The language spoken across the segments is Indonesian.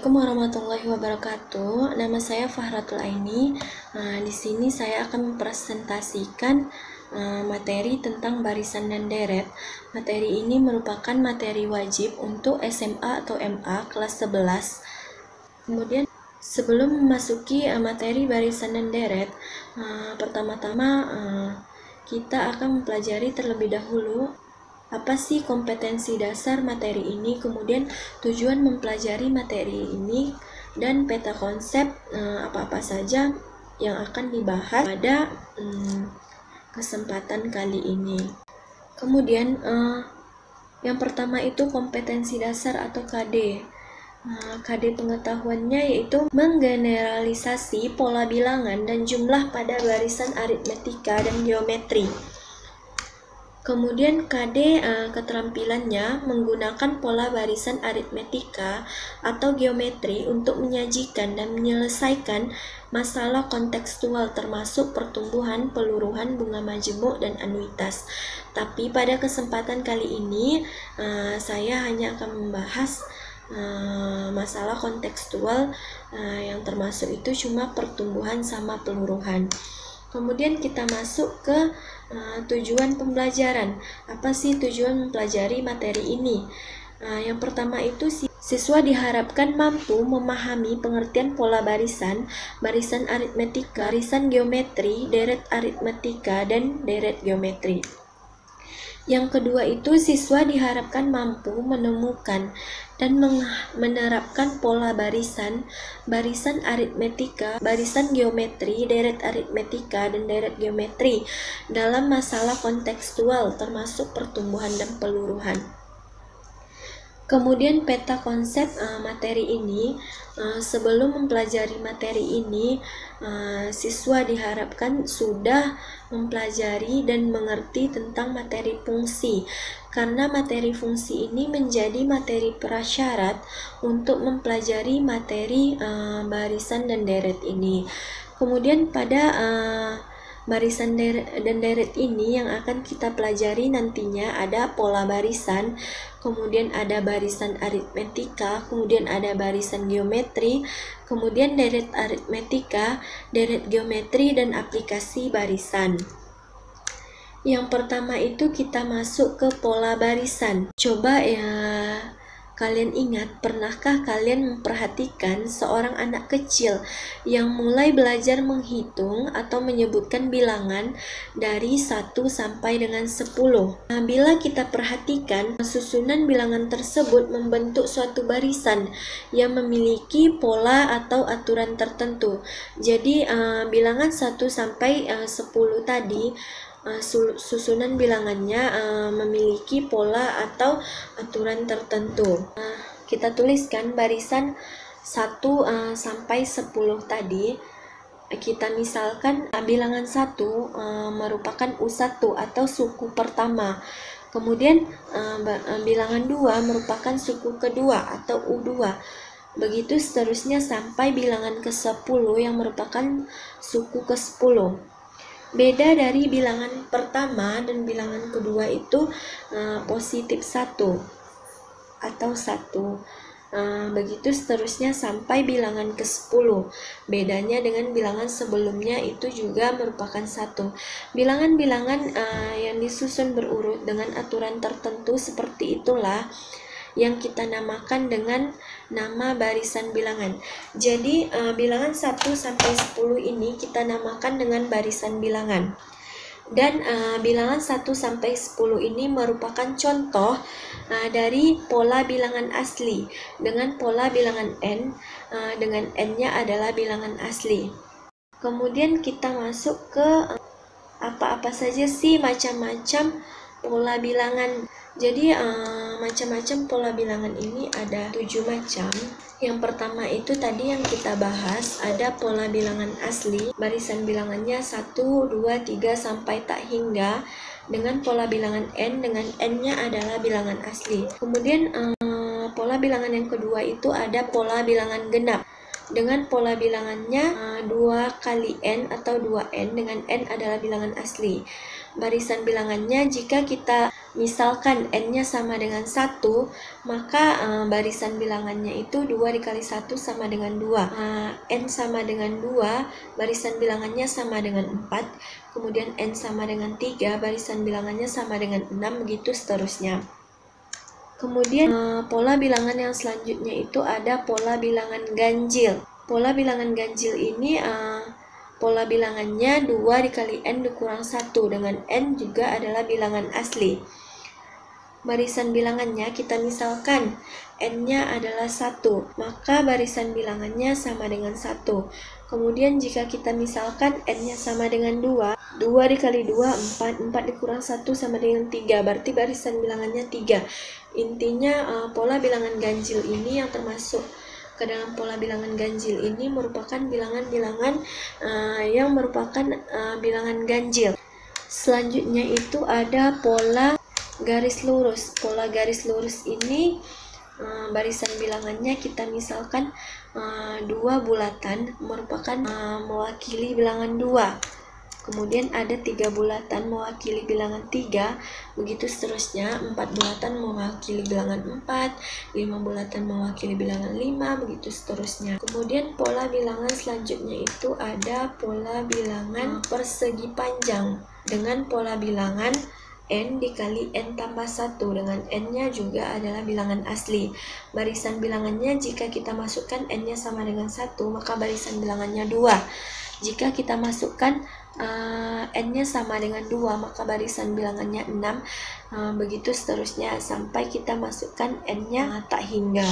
Assalamualaikum warahmatullahi wabarakatuh. Nama saya Fahratul Aini. Di sini saya akan mempresentasikan materi tentang barisan dan deret. Materi ini merupakan materi wajib untuk SMA atau MA kelas 11. Kemudian sebelum memasuki materi barisan dan deret, pertama-tama kita akan mempelajari terlebih dahulu apa sih kompetensi dasar materi ini, kemudian tujuan mempelajari materi ini, dan peta konsep apa-apa saja yang akan dibahas pada kesempatan kali ini. Kemudian yang pertama itu kompetensi dasar atau KD. KD pengetahuannya yaitu menggeneralisasi pola bilangan dan jumlah pada barisan aritmetika dan geometri. Kemudian KD keterampilannya menggunakan pola barisan aritmetika atau geometri untuk menyajikan dan menyelesaikan masalah kontekstual termasuk pertumbuhan, peluruhan, bunga majemuk, dan anuitas. Tapi pada kesempatan kali ini saya hanya akan membahas masalah kontekstual yang termasuk itu cuma pertumbuhan sama peluruhan. Kemudian kita masuk ke tujuan pembelajaran. Apa sih tujuan mempelajari materi ini? Yang pertama itu siswa diharapkan mampu memahami pengertian pola barisan, barisan aritmetika, barisan geometri, deret aritmetika, dan deret geometri. Yang kedua itu siswa diharapkan mampu menemukan dan menerapkan pola barisan, barisan aritmetika, barisan geometri, deret aritmetika, dan deret geometri dalam masalah kontekstual termasuk pertumbuhan dan peluruhan. Kemudian peta konsep materi ini, sebelum mempelajari materi ini, siswa diharapkan sudah mempelajari dan mengerti tentang materi fungsi, karena materi fungsi ini menjadi materi prasyarat untuk mempelajari materi barisan dan deret ini. Kemudian pada barisan dan deret ini yang akan kita pelajari nantinya ada pola barisan, kemudian ada barisan aritmetika, kemudian ada barisan geometri, kemudian deret aritmetika, deret geometri, dan aplikasi barisan. Yang pertama itu kita masuk ke pola barisan. Coba ya kalian ingat, pernahkah kalian memperhatikan seorang anak kecil yang mulai belajar menghitung atau menyebutkan bilangan dari 1 sampai dengan 10? Nah, bila kita perhatikan, susunan bilangan tersebut membentuk suatu barisan yang memiliki pola atau aturan tertentu. Jadi, bilangan 1 sampai 10 tadi, susunan bilangannya memiliki pola atau aturan tertentu. Kita tuliskan barisan 1 sampai 10 tadi. Kita misalkan bilangan 1 merupakan U1 atau suku pertama. Kemudian bilangan 2 merupakan suku kedua atau U2. Begitu seterusnya sampai bilangan ke-10 yang merupakan suku ke-10. Beda dari bilangan pertama dan bilangan kedua itu positif 1 atau 1. Begitu seterusnya sampai bilangan ke-10. Bedanya dengan bilangan sebelumnya itu juga merupakan 1. Bilangan-bilangan yang disusun berurut dengan aturan tertentu seperti itulah yang kita namakan dengan nama barisan bilangan. Jadi bilangan 1 sampai 10 ini kita namakan dengan barisan bilangan. Dan bilangan 1 sampai 10 ini merupakan contoh dari pola bilangan asli dengan pola bilangan n, dengan n-nya adalah bilangan asli. Kemudian kita masuk ke apa-apa saja sih macam-macam pola bilangan. Jadi macam-macam pola bilangan ini ada 7 macam. Yang pertama itu tadi yang kita bahas, ada pola bilangan asli, barisan bilangannya 1, 2, 3 sampai tak hingga, dengan pola bilangan n, dengan n-nya adalah bilangan asli. Kemudian pola bilangan yang kedua itu ada pola bilangan genap, dengan pola bilangannya 2 kali n atau 2n, dengan n adalah bilangan asli. barisan bilangannya jika kita misalkan n-nya sama dengan 1, maka barisan bilangannya itu 2 dikali 1 sama dengan 2. N sama dengan 2, barisan bilangannya sama dengan 4. Kemudian n sama dengan 3, barisan bilangannya sama dengan 6, begitu seterusnya. Kemudian pola bilangan yang selanjutnya itu ada pola bilangan ganjil. Pola bilangan ganjil ini pola bilangannya 2 dikali n dikurang 1, dengan n juga adalah bilangan asli. Barisan bilangannya kita misalkan n-nya adalah 1, maka barisan bilangannya sama dengan 1. Kemudian jika kita misalkan n-nya sama dengan 2, 2 dikali 2, 4, 4 dikurang 1 sama dengan 3, berarti barisan bilangannya 3. Intinya pola bilangan ganjil ini yang termasuk ke dalam pola bilangan ganjil ini merupakan bilangan-bilangan yang merupakan bilangan ganjil. Selanjutnya itu ada pola garis lurus. Pola garis lurus ini barisan bilangannya kita misalkan 2 bulatan merupakan mewakili bilangan 2. Kemudian ada 3 bulatan mewakili bilangan 3, begitu seterusnya. 4 bulatan mewakili bilangan 4, 5 bulatan mewakili bilangan 5, begitu seterusnya. Kemudian pola bilangan selanjutnya itu ada pola bilangan persegi panjang dengan pola bilangan n dikali n tambah 1, dengan n-nya juga adalah bilangan asli. Barisan bilangannya jika kita masukkan n-nya sama dengan 1, maka barisan bilangannya 2. Jika kita masukkan n-nya sama dengan 2, maka barisan bilangannya 6, begitu seterusnya sampai kita masukkan n-nya tak hingga.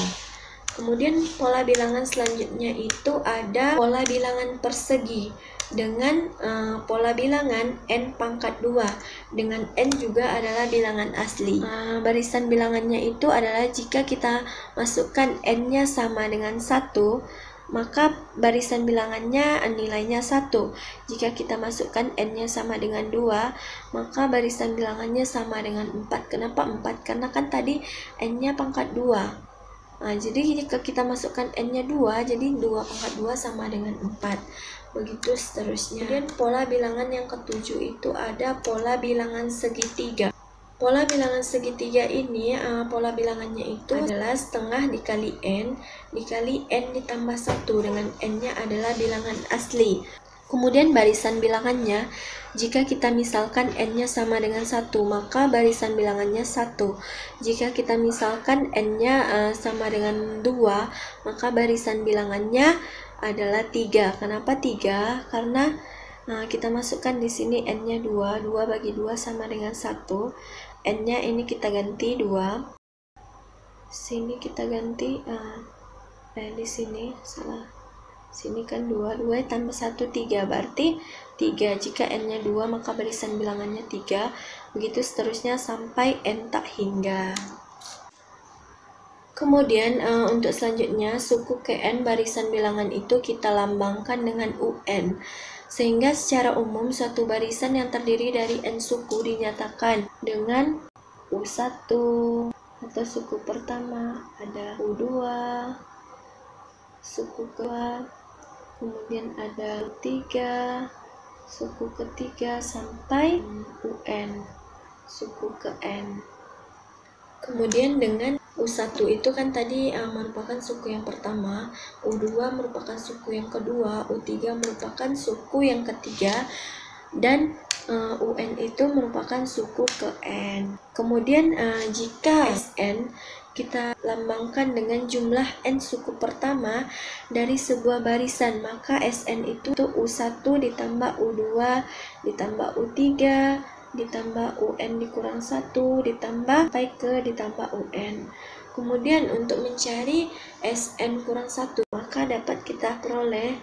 Kemudian pola bilangan selanjutnya itu ada pola bilangan persegi dengan pola bilangan n pangkat 2, dengan n juga adalah bilangan asli. Barisan bilangannya itu adalah jika kita masukkan n-nya sama dengan 1, maka barisan bilangannya nilainya 1. Jika kita masukkan n-nya sama dengan 2, maka barisan bilangannya sama dengan 4. Kenapa 4? Karena kan tadi n-nya pangkat 2. Jadi jika kita masukkan n-nya 2, jadi 2 pangkat 2 sama dengan 4. Begitu seterusnya. Kemudian pola bilangan yang ketujuh itu ada pola bilangan segitiga. Pola bilangan segitiga ini, pola bilangannya itu adalah setengah dikali n ditambah 1, dengan n-nya adalah bilangan asli. Kemudian barisan bilangannya, jika kita misalkan n-nya sama dengan 1, maka barisan bilangannya 1. Jika kita misalkan n-nya sama dengan 2, maka barisan bilangannya adalah 3. Kenapa 3? Karena kita masukkan di sini n-nya 2, 2 bagi 2 sama dengan 1. N-nya ini kita ganti 2. Sini kita ganti di sini salah. Sini kan 2 tambah 1 3, berarti 3. Jika n-nya 2, maka barisan bilangannya 3. Begitu seterusnya sampai n tak hingga. Kemudian untuk selanjutnya suku ke n barisan bilangan itu kita lambangkan dengan UN. Sehingga secara umum suatu barisan yang terdiri dari n suku dinyatakan dengan U1 atau suku pertama, ada U2, suku kedua, kemudian ada U3, suku ketiga, sampai UN, suku ke n. Kemudian dengan U1 itu kan tadi merupakan suku yang pertama, U2 merupakan suku yang kedua, U3 merupakan suku yang ketiga, dan UN itu merupakan suku ke n. Kemudian jika SN kita lambangkan dengan jumlah n suku pertama dari sebuah barisan, maka SN itu U1 ditambah U2 ditambah U3 ditambah UN dikurang 1 ditambah sampai ke ditambah UN. Kemudian untuk mencari SN kurang 1, maka dapat kita peroleh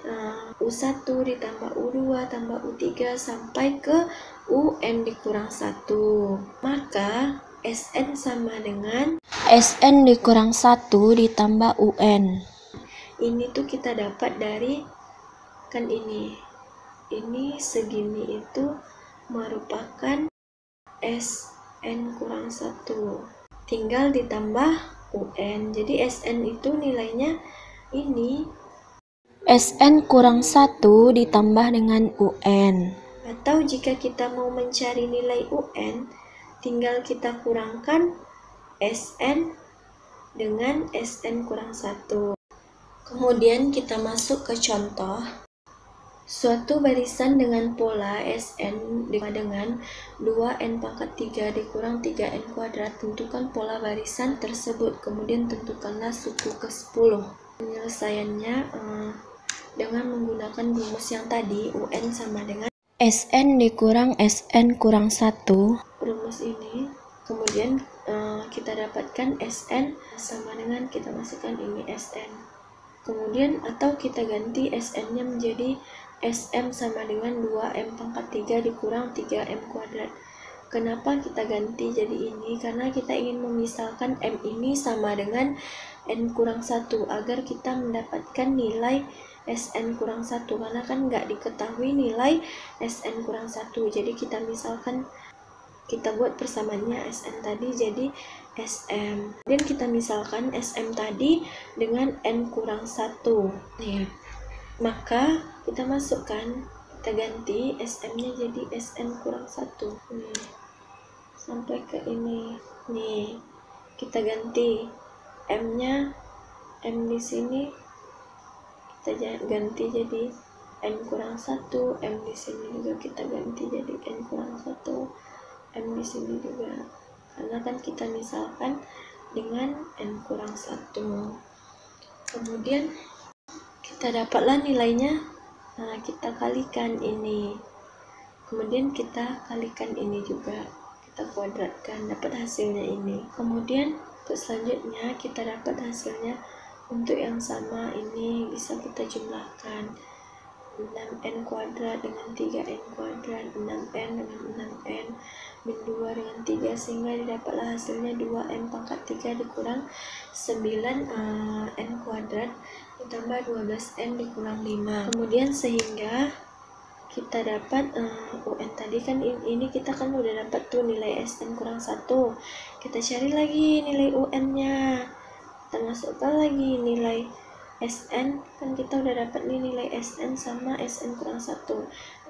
U1 ditambah U2 tambah U3 sampai ke UN dikurang 1. Maka SN sama dengan SN dikurang 1 ditambah UN. Ini tuh kita dapat dari kan ini segini itu merupakan SN kurang 1, tinggal ditambah UN. Jadi SN itu nilainya ini SN kurang 1 ditambah dengan UN, Atau jika kita mau mencari nilai UN, tinggal kita kurangkan SN dengan SN kurang 1. Kemudian kita masuk ke contoh. Suatu barisan dengan pola SN dengan 2N pangkat 3 dikurang 3N kuadrat. Tentukan pola barisan tersebut. Kemudian tentukanlah suku ke-10. Penyelesaiannya dengan menggunakan rumus yang tadi, UN sama dengan SN dikurang SN kurang 1. Rumus ini. Kemudian kita dapatkan SN sama dengan kita masukkan ini SN. Kemudian atau kita ganti SN-nya menjadi SM sama dengan 2M pangkat 3 dikurang 3M kuadrat. Kenapa kita ganti jadi ini? Karena kita ingin memisalkan M ini sama dengan N kurang 1 agar kita mendapatkan nilai SN kurang 1. Karena kan nggak diketahui nilai SN kurang 1. Jadi kita misalkan, kita buat persamaannya SN tadi jadi SM. Dan kita misalkan SM tadi dengan N kurang 1. Nih. Maka kita masukkan, kita ganti SM-nya jadi SN kurang 1. Nih. Sampai ke ini. Nih. Kita ganti M-nya, M di sini kita ganti jadi N kurang 1, M di sini juga kita ganti jadi N kurang 1, M di sini juga. Karena kan kita misalkan dengan N kurang 1. Kemudian kita dapatlah nilainya. Nah, kita kalikan ini. Kemudian kita kalikan ini juga. Kita kuadratkan, dapat hasilnya ini. Kemudian untuk selanjutnya kita dapat hasilnya untuk yang sama ini bisa kita jumlahkan. 6N kuadrat dengan 3N kuadrat, 6N dengan 6N, min 2 dengan 3, sehingga didapatlah hasilnya 2N pangkat 3 dikurang 9N kuadrat ditambah 12N dikurang 5. Kemudian sehingga kita dapat UN tadi kan ini kita kan udah dapat tuh nilai SN kurang 1. Kita cari lagi nilai UN-nya. Kita masukkan lagi nilai SN, kan kita udah dapat nih nilai SN sama SN kurang 1.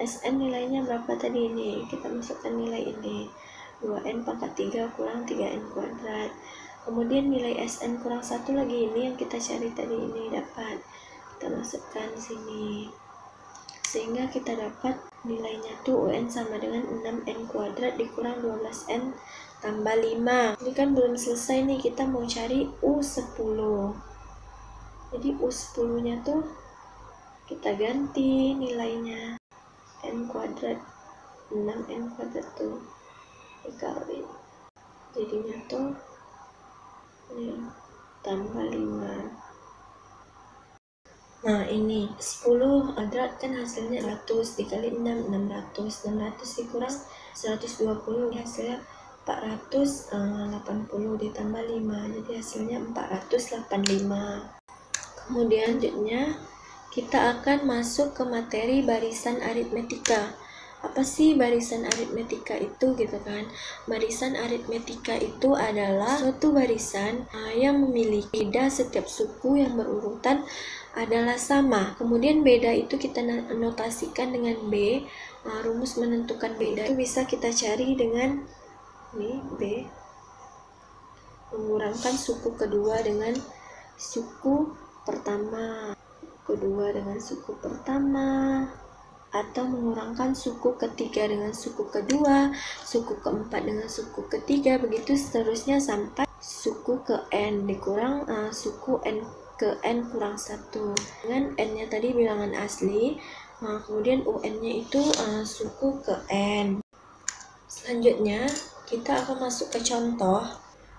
SN nilainya berapa tadi ini? Kita masukkan nilai ini. 2N pangkat 3 kurang 3N kuadrat. Kemudian nilai SN kurang 1 lagi ini yang kita cari tadi ini dapat. Kita masukkan sini. Sehingga kita dapat nilainya tuh UN sama dengan 6N kuadrat dikurang 12N tambah 5. Ini kan belum selesai nih, kita mau cari U10. Jadi U10 nya tuh kita ganti nilainya N kuadrat, 6N kuadrat tuh dikali, jadinya tuh ini tambah 5. Nah ini 10 kuadrat kan hasilnya 100 dikali 6, 600 dikurang 120 hasilnya 480 ditambah 5, jadi hasilnya 485. Kemudian selanjutnya kita akan masuk ke materi barisan aritmetika. Apa sih barisan aritmetika itu gitu kan? Barisan aritmetika itu adalah suatu barisan yang memiliki beda setiap suku yang berurutan adalah sama. Kemudian beda itu kita notasikan dengan B. Rumus menentukan beda itu bisa kita cari dengan ini B. Mengurangkan suku kedua dengan suku pertama, kedua dengan suku pertama, atau mengurangkan suku ketiga dengan suku kedua, suku keempat dengan suku ketiga, begitu seterusnya sampai suku ke N dikurang suku N ke N kurang 1. Dengan N-nya tadi bilangan asli, kemudian UN-nya itu suku ke N. Selanjutnya kita akan masuk ke contoh.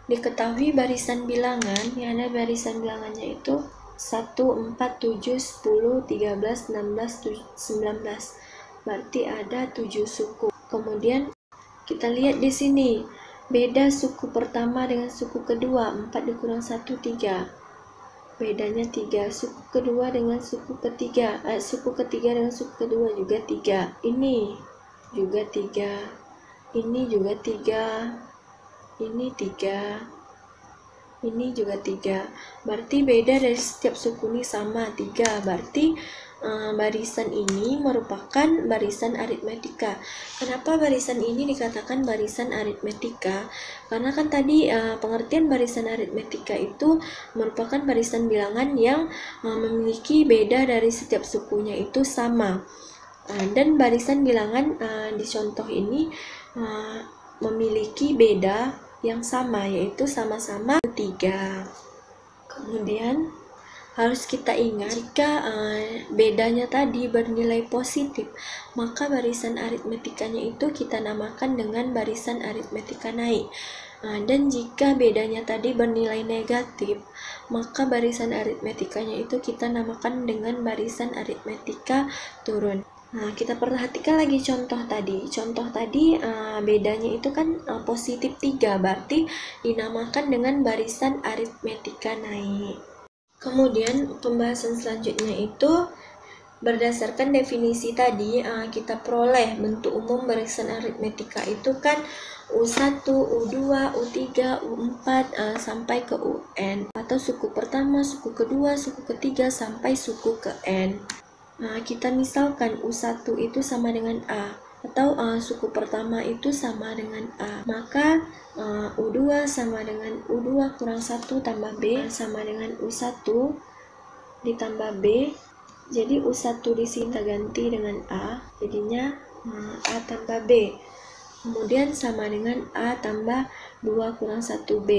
Diketahui barisan bilangan, yang ada barisan bilangannya itu 1, 4, 7, 10, 13, 16, 19. Berarti ada 7 suku. Kemudian kita lihat di sini. Beda suku pertama dengan suku kedua. 4 dikurang 1, 3. Bedanya 3. Suku kedua dengan suku ketiga. Suku ketiga dengan suku kedua juga 3. Ini juga 3. Ini juga 3. Ini 3. Ini juga 3. Berarti beda dari setiap suku ini sama 3. Berarti barisan ini merupakan barisan aritmetika. Kenapa barisan ini dikatakan barisan aritmetika? Karena kan tadi pengertian barisan aritmetika itu merupakan barisan bilangan yang memiliki beda dari setiap sukunya itu sama. Dan barisan bilangan di contoh ini memiliki beda yang sama, yaitu sama-sama 3. Kemudian harus kita ingat, jika bedanya tadi bernilai positif, maka barisan aritmetikanya itu kita namakan dengan barisan aritmetika naik. Dan jika bedanya tadi bernilai negatif, maka barisan aritmetikanya itu kita namakan dengan barisan aritmetika turun. Nah, kita perhatikan lagi contoh tadi. Contoh tadi bedanya itu kan positif 3, berarti dinamakan dengan barisan aritmetika naik. Kemudian pembahasan selanjutnya itu berdasarkan definisi tadi kita peroleh bentuk umum barisan aritmetika itu kan U1, U2, U3, U4 sampai ke UN, atau suku pertama, suku kedua, suku ketiga sampai suku ke N. Kita misalkan U1 itu sama dengan A, atau suku pertama itu sama dengan A, maka U2 sama dengan U2 kurang 1 tambah B sama dengan U1 ditambah B. Jadi U1 di sini kita ganti dengan A, jadinya A tambah B. Kemudian sama dengan A tambah 2 kurang 1B.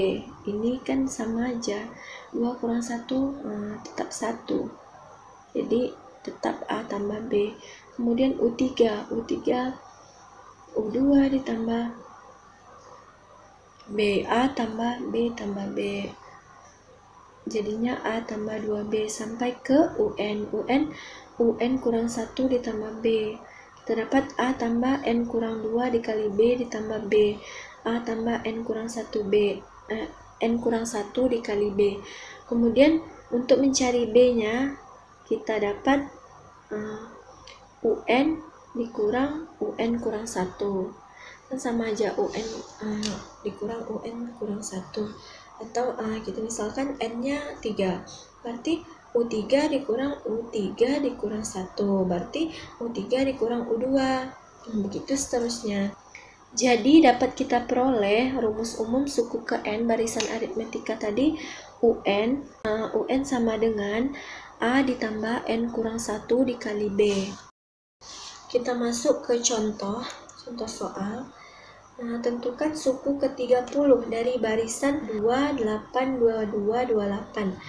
Ini kan sama aja, 2 kurang 1 tetap 1. Jadi tetap A tambah B. Kemudian U3 U2 ditambah B, A tambah B tambah B, jadinya A tambah 2B sampai ke UN kurang 1 ditambah B, kita dapat A tambah N kurang 2 dikali B ditambah B, A tambah N kurang 1B, N kurang 1 dikali B. Kemudian untuk mencari B nya kita dapat UN dikurang UN kurang 1, kan sama aja, UN dikurang UN kurang 1. Atau kita misalkan N nya 3, berarti U3 dikurang U3 dikurang 1, berarti U3 dikurang U2, begitu seterusnya. Jadi dapat kita peroleh rumus umum suku ke N barisan aritmetika tadi, UN sama dengan A ditambah N kurang 1 dikali B. Kita masuk ke contoh soal. Tentukan suku ke-30 dari barisan 2, 8, 22, 28.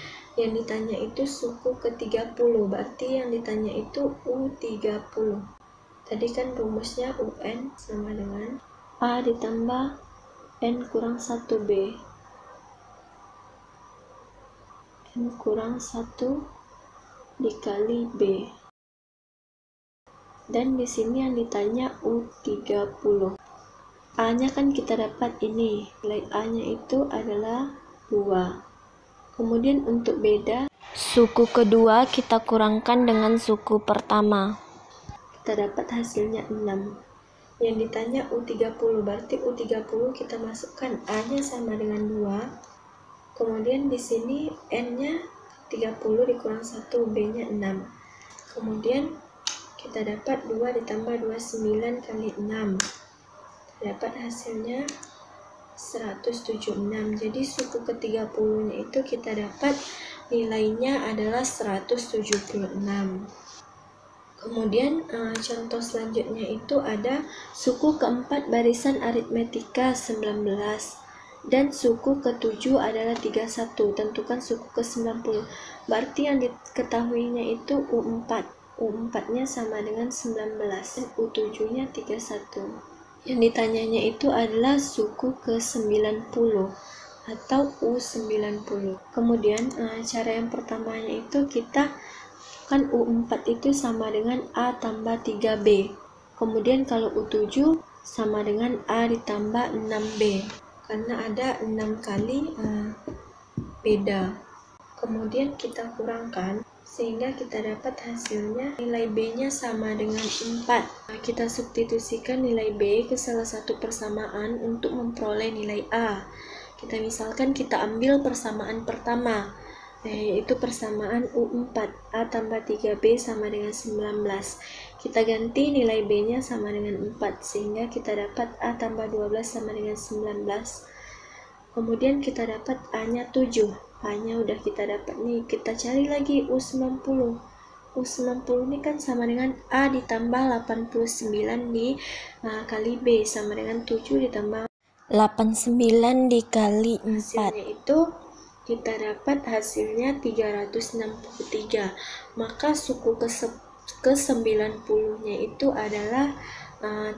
Yang ditanya itu suku ke-30, berarti yang ditanya itu U30. Tadi kan rumusnya UN sama dengan A ditambah N kurang 1B. N kurang 1 dikali B. Dan di sini yang ditanya U30. A-nya kan kita dapat ini, nilai A-nya itu adalah 2. Kemudian untuk beda, suku kedua kita kurangkan dengan suku pertama. Kita dapat hasilnya 6. Yang ditanya U30, berarti U30 kita masukkan A-nya sama dengan 2. Kemudian di sini N-nya 30 dikurang 1, B-nya 6. Kemudian kita dapat 2 ditambah 29 kali 6. Dapat hasilnya 176. Jadi suku ke-30 nya itu kita dapat nilainya adalah 176. Kemudian contoh selanjutnya itu ada suku ke-4 barisan aritmetika 19 dan suku ke-7 adalah 31. Tentukan suku ke-90. Berarti yang diketahuinya itu U4. U4-nya sama dengan 19 dan U7-nya 31. Yang ditanyanya itu adalah suku ke-90 atau U90. Kemudian cara yang pertamanya itu kita kan U4 itu sama dengan A tambah 3B. Kemudian kalau U7 sama dengan A ditambah 6B, karena ada 6 kali beda. Kemudian kita kurangkan sehingga kita dapat hasilnya nilai B-nya sama dengan 4. Kita substitusikan nilai B ke salah satu persamaan untuk memperoleh nilai A. Kita misalkan kita ambil persamaan pertama. Yaitu persamaan U4, A tambah 3B sama dengan 19. Kita ganti nilai B-nya sama dengan 4, sehingga kita dapat A tambah 12 sama dengan 19. Kemudian kita dapat A-nya 7. A-nya udah kita dapat nih, kita cari lagi U90. U90 ini kan sama dengan A ditambah 89 kali B, sama dengan 7 ditambah 89 dikali 4. Hasilnya itu kita dapat hasilnya 363. Maka suku ke-90-nya itu adalah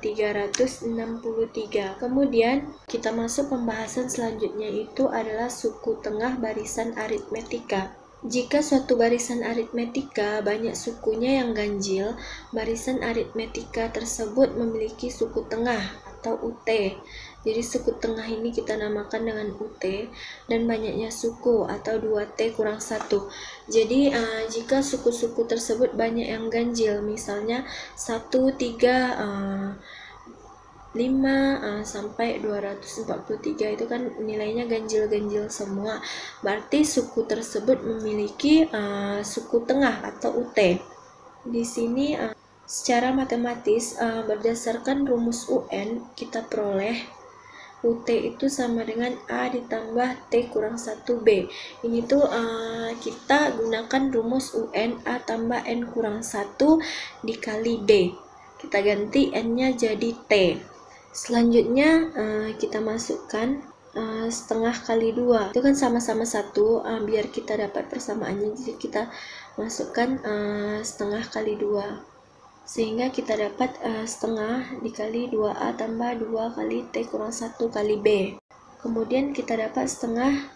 363. Kemudian kita masuk pembahasan selanjutnya, itu adalah suku tengah barisan aritmetika. Jika suatu barisan aritmetika banyak sukunya yang ganjil, barisan aritmetika tersebut memiliki suku tengah atau UT. Jadi suku tengah ini kita namakan dengan UT, dan banyaknya suku atau 2T kurang 1. Jadi jika suku-suku tersebut banyak yang ganjil, misalnya 1, 3, 5 sampai 243 itu kan nilainya ganjil-ganjil semua. Berarti suku tersebut memiliki suku tengah atau UT. Di sini secara matematis berdasarkan rumus UN kita peroleh UT itu sama dengan A ditambah T kurang 1B. Ini tuh kita gunakan rumus UN A tambah N kurang 1 dikali B. Kita ganti N-nya jadi T. Selanjutnya kita masukkan setengah kali 2. Itu kan sama-sama 1, biar kita dapat persamaannya. Jadi kita masukkan setengah kali 2. Sehingga kita dapat setengah dikali 2A tambah 2 kali T kurang 1 kali B. Kemudian kita dapat setengah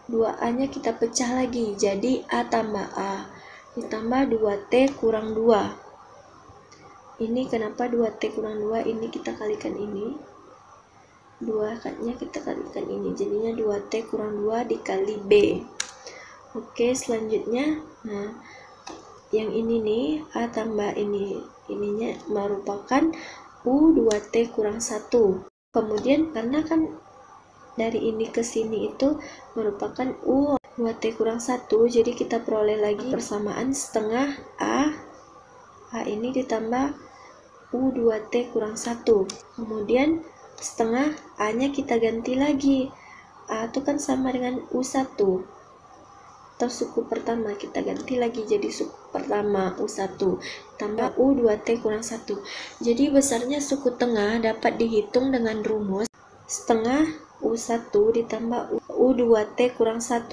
2A nya kita pecah lagi, jadi A tambah A ditambah 2T kurang 2. Ini kenapa 2T kurang 2, ini kita kalikan ini, 2 nya kita kalikan ini, jadinya 2T kurang 2 dikali B. Oke, selanjutnya yang ini nih, A tambah ininya merupakan U2T kurang 1. Kemudian karena kan dari ini ke sini itu merupakan U2T kurang 1, jadi kita peroleh lagi persamaan setengah A ini ditambah U2T kurang 1. Kemudian setengah A-nya kita ganti lagi. A itu kan sama dengan U1. Atau suku pertama, kita ganti lagi jadi suku pertama U1 tambah U2T kurang 1. Jadi besarnya suku tengah dapat dihitung dengan rumus setengah U1 ditambah U2T kurang 1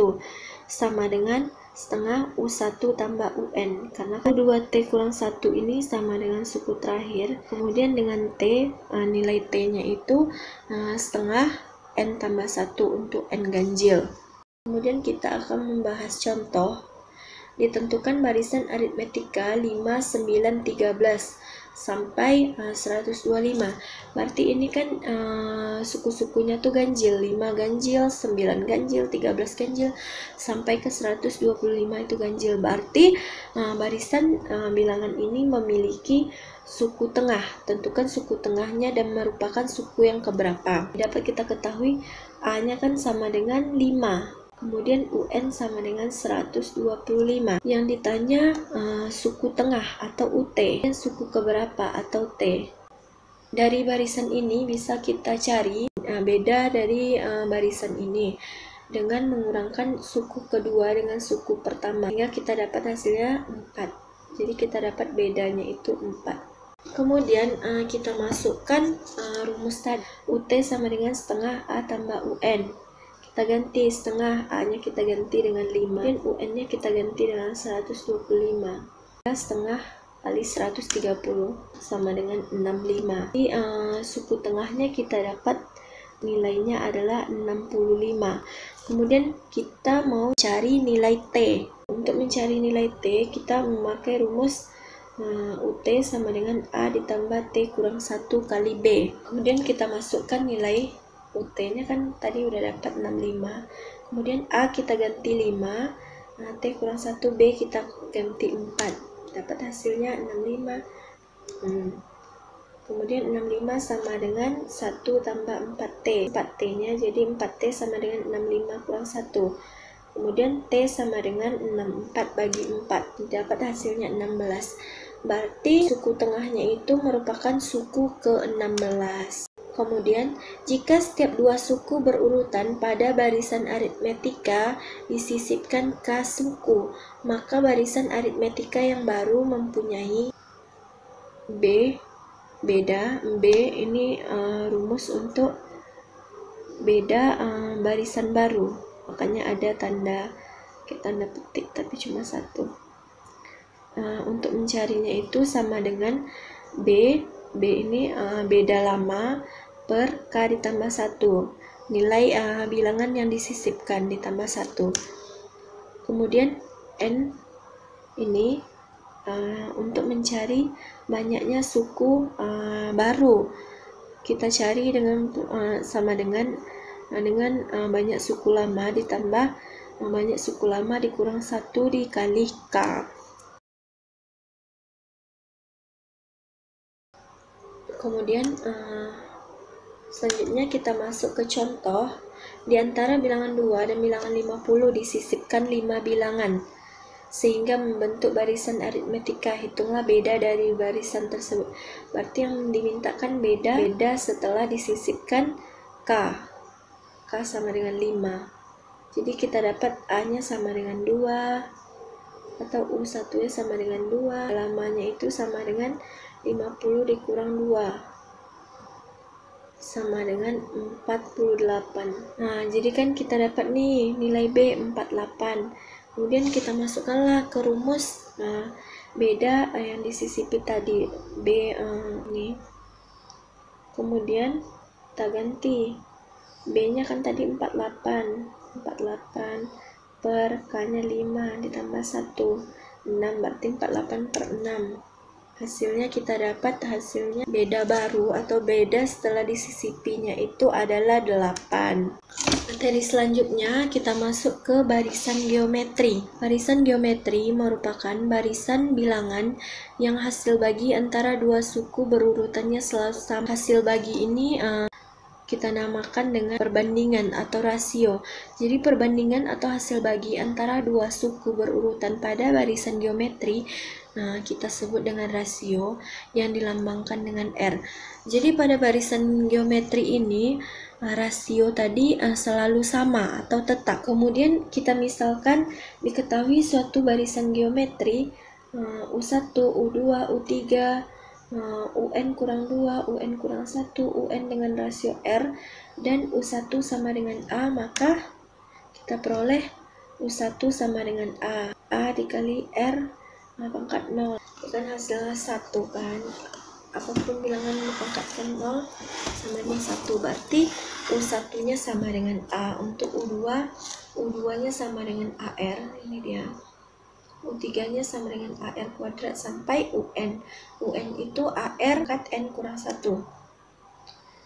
sama dengan setengah U1 tambah UN, karena U2T kurang 1 ini sama dengan suku terakhir. Kemudian dengan T, nilai T-nya itu setengah N tambah 1 untuk N ganjil. Kemudian kita akan membahas contoh. Ditentukan barisan aritmetika 5, 9, 13 sampai 125. Berarti ini kan suku-sukunya tuh ganjil, 5 ganjil, 9 ganjil, 13 ganjil, sampai ke 125 itu ganjil. Berarti barisan bilangan ini memiliki suku tengah. Tentukan suku tengahnya dan merupakan suku yang keberapa. Dapat kita ketahui A-nya kan sama dengan 5. Kemudian UN sama dengan 125. Yang ditanya suku tengah atau UT, suku keberapa atau T. Dari barisan ini bisa kita cari beda dari barisan ini dengan mengurangkan suku kedua dengan suku pertama, sehingga kita dapat hasilnya 4. Jadi kita dapat bedanya itu 4. Kemudian kita masukkan rumus tadi. UT sama dengan setengah A tambah UN. Kita ganti setengah A-nya kita ganti dengan 5, dan UN-nya kita ganti dengan 125. Setengah kali 130 sama dengan 65. Jadi suku tengahnya kita dapat nilainya adalah 65. Kemudian kita mau cari nilai T. Untuk mencari nilai T, kita memakai rumus UT sama dengan A ditambah T kurang 1 kali B. Kemudian kita masukkan nilai UT-nya kan tadi udah dapat 65. Kemudian A kita ganti 5, T kurang 1, B kita ganti 4. Dapat hasilnya 65. Kemudian 65 sama dengan 1 tambah 4T. 4T-nya jadi 4T sama dengan 65 kurang 1. Kemudian T sama dengan 6, 4 bagi 4, dapat hasilnya 16. Berarti suku tengahnya itu merupakan suku ke-16. Kemudian, jika setiap dua suku berurutan pada barisan aritmetika disisipkan K suku, maka barisan aritmetika yang baru mempunyai beda B ini rumus untuk beda barisan baru, makanya ada tanda petik tapi cuma satu. Untuk mencarinya itu sama dengan B ini beda lama per K ditambah 1, nilai bilangan yang disisipkan ditambah 1. Kemudian N ini untuk mencari banyaknya suku baru, kita cari dengan sama dengan banyak suku lama ditambah banyak suku lama dikurang 1 dikali K. Kemudian selanjutnya kita masuk ke contoh. Di antara bilangan 2 dan bilangan 50 disisipkan 5 bilangan sehingga membentuk barisan aritmetika. Hitunglah beda dari barisan tersebut. Berarti yang dimintakan beda setelah disisipkan K sama dengan 5. Jadi kita dapat A nya sama dengan 2 atau U1 nya sama dengan 2, lamanya itu sama dengan 50 dikurang 2 sama dengan 48. Nah, jadi kan kita dapat nih nilai B 48. Kemudian kita masukkanlah ke rumus beda yang disisipi tadi B ini. Kemudian kita ganti B nya kan tadi 48 per K nya 5 ditambah 1 6, berarti 48 per 6. Hasilnya kita dapat hasilnya beda baru atau beda setelah disisipinya itu adalah 8. Materi selanjutnya kita masuk ke barisan geometri. Barisan geometri merupakan barisan bilangan yang hasil bagi antara dua suku berurutannya selalu sama. Hasil bagi ini kita namakan dengan perbandingan atau rasio. Jadi perbandingan atau hasil bagi antara dua suku berurutan pada barisan geometri kita sebut dengan rasio yang dilambangkan dengan R. Jadi pada barisan geometri ini rasio tadi selalu sama atau tetap. Kemudian kita misalkan diketahui suatu barisan geometri U1, U2, U3, UN kurang 2, UN kurang 1, UN dengan rasio R, dan U1 sama dengan A, maka kita peroleh U1 sama dengan A dikali R pangkat 0, kan hasilnya 1 kan. Apapun bilangan dipangkatkan 0 sama dengan 1, berarti U1 nya sama dengan A. Untuk U2 nya sama dengan AR, ini dia. U3 nya sama dengan AR kuadrat sampai UN itu AR pangkat N kurang 1.